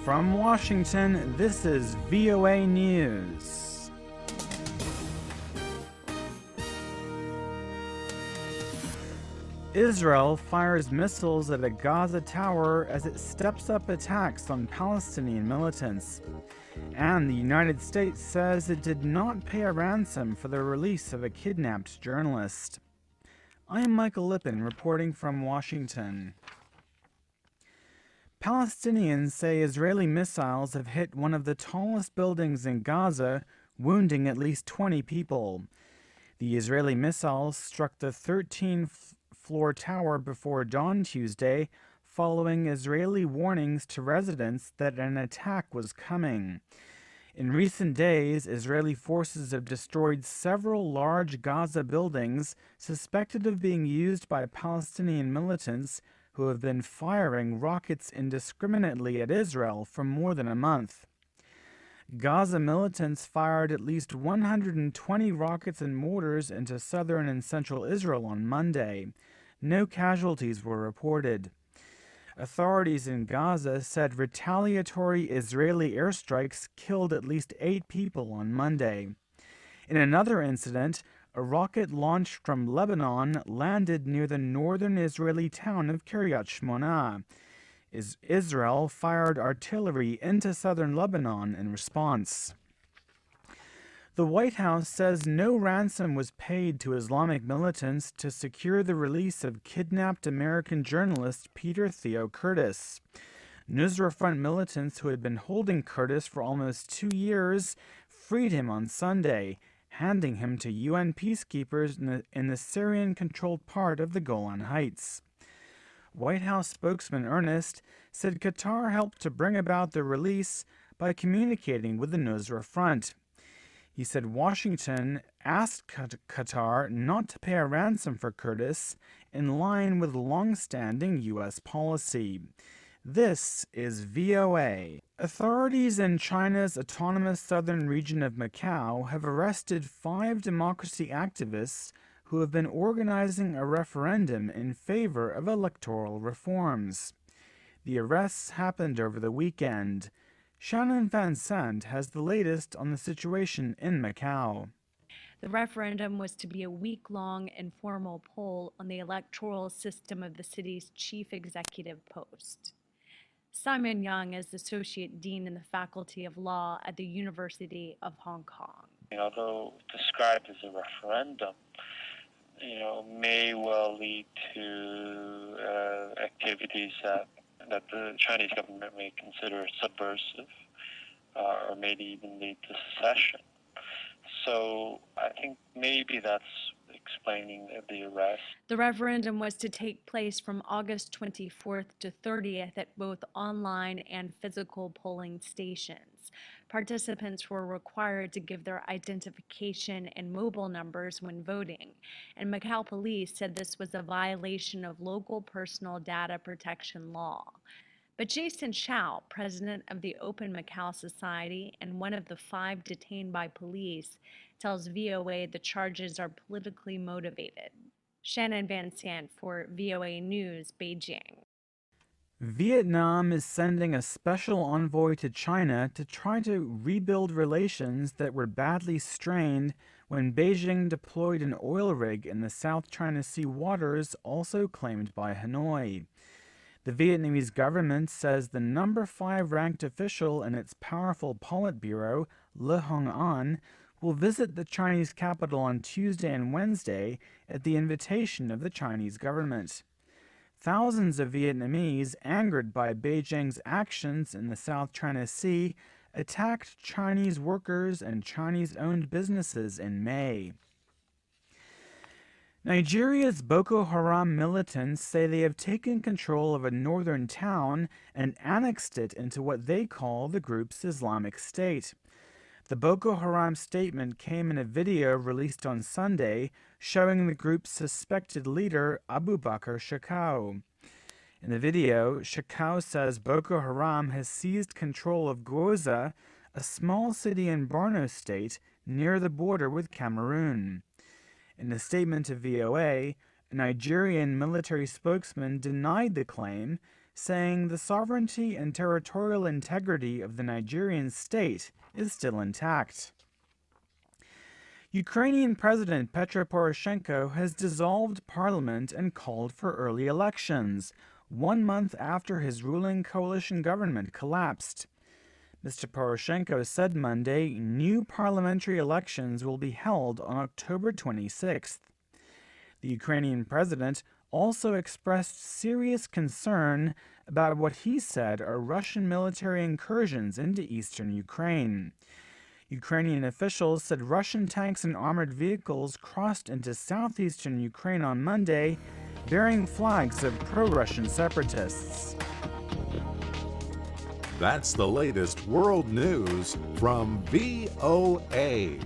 From Washington, this is VOA News. Israel fires missiles at a Gaza tower as it steps up attacks on Palestinian militants. And the United States says it did not pay a ransom for the release of a kidnapped journalist. I am Michael Lipin reporting from Washington. Palestinians say Israeli missiles have hit one of the tallest buildings in Gaza, wounding at least 20 people. The Israeli missiles struck the 13th-floor tower before dawn Tuesday, following Israeli warnings to residents that an attack was coming. In recent days, Israeli forces have destroyed several large Gaza buildings suspected of being used by Palestinian militants who have been firing rockets indiscriminately at Israel for more than a month. Gaza militants fired at least 120 rockets and mortars into southern and central Israel on Monday. No casualties were reported. Authorities in Gaza said retaliatory Israeli airstrikes killed at least 8 people on Monday. In another incident, a rocket launched from Lebanon landed near the northern Israeli town of Kiryat Shmona. Israel fired artillery into southern Lebanon in response. The White House says no ransom was paid to Islamic militants to secure the release of kidnapped American journalist Peter Theo Curtis. Nusra Front militants who had been holding Curtis for almost 2 years freed him on Sunday, handing him to UN peacekeepers in the Syrian-controlled part of the Golan Heights. White House spokesman Ernest said Qatar helped to bring about the release by communicating with the Nusra Front. He said Washington asked Qatar not to pay a ransom for Curtis, in line with long-standing U.S. policy. This is VOA. Authorities in China's autonomous southern region of Macau have arrested 5 democracy activists who have been organizing a referendum in favor of electoral reforms. The arrests happened over the weekend. Shannon Van Sant has the latest on the situation in Macau. The referendum was to be a week-long informal poll on the electoral system of the city's chief executive post. Simon Young is Associate Dean in the Faculty of Law at the University of Hong Kong. Although described as a referendum, may well lead to activities that the Chinese government may consider subversive, or maybe even lead to secession. So I think maybe that's explaining the arrest. The referendum was to take place from August 24th to 30th at both online and physical polling stations. Participants were required to give their identification and mobile numbers when voting, and Macau police said this was a violation of local personal data protection law. But Jason Chow, president of the Open Macau Society and one of the 5 detained by police, tells VOA the charges are politically motivated. Shannon Van Sant for VOA News, Beijing. Vietnam is sending a special envoy to China to try to rebuild relations that were badly strained when Beijing deployed an oil rig in the South China Sea waters also claimed by Hanoi. The Vietnamese government says the number 5 ranked official in its powerful Politburo, Le Hong An, will visit the Chinese capital on Tuesday and Wednesday at the invitation of the Chinese government. Thousands of Vietnamese, angered by Beijing's actions in the South China Sea, attacked Chinese workers and Chinese-owned businesses in May. Nigeria's Boko Haram militants say they have taken control of a northern town and annexed it into what they call the group's Islamic State. The Boko Haram statement came in a video released on Sunday showing the group's suspected leader, Abu Bakr Shekau. In the video, Shekau says Boko Haram has seized control of Goza, a small city in Borno State near the border with Cameroon. In a statement to VOA, a Nigerian military spokesman denied the claim, saying the sovereignty and territorial integrity of the Nigerian state is still intact. Ukrainian President Petro Poroshenko has dissolved parliament and called for early elections, 1 month after his ruling coalition government collapsed. Mr. Poroshenko said Monday new parliamentary elections will be held on October 26th. The Ukrainian president also expressed serious concern about what he said are Russian military incursions into eastern Ukraine. Ukrainian officials said Russian tanks and armored vehicles crossed into southeastern Ukraine on Monday, bearing flags of pro-Russian separatists. That's the latest world news from VOA.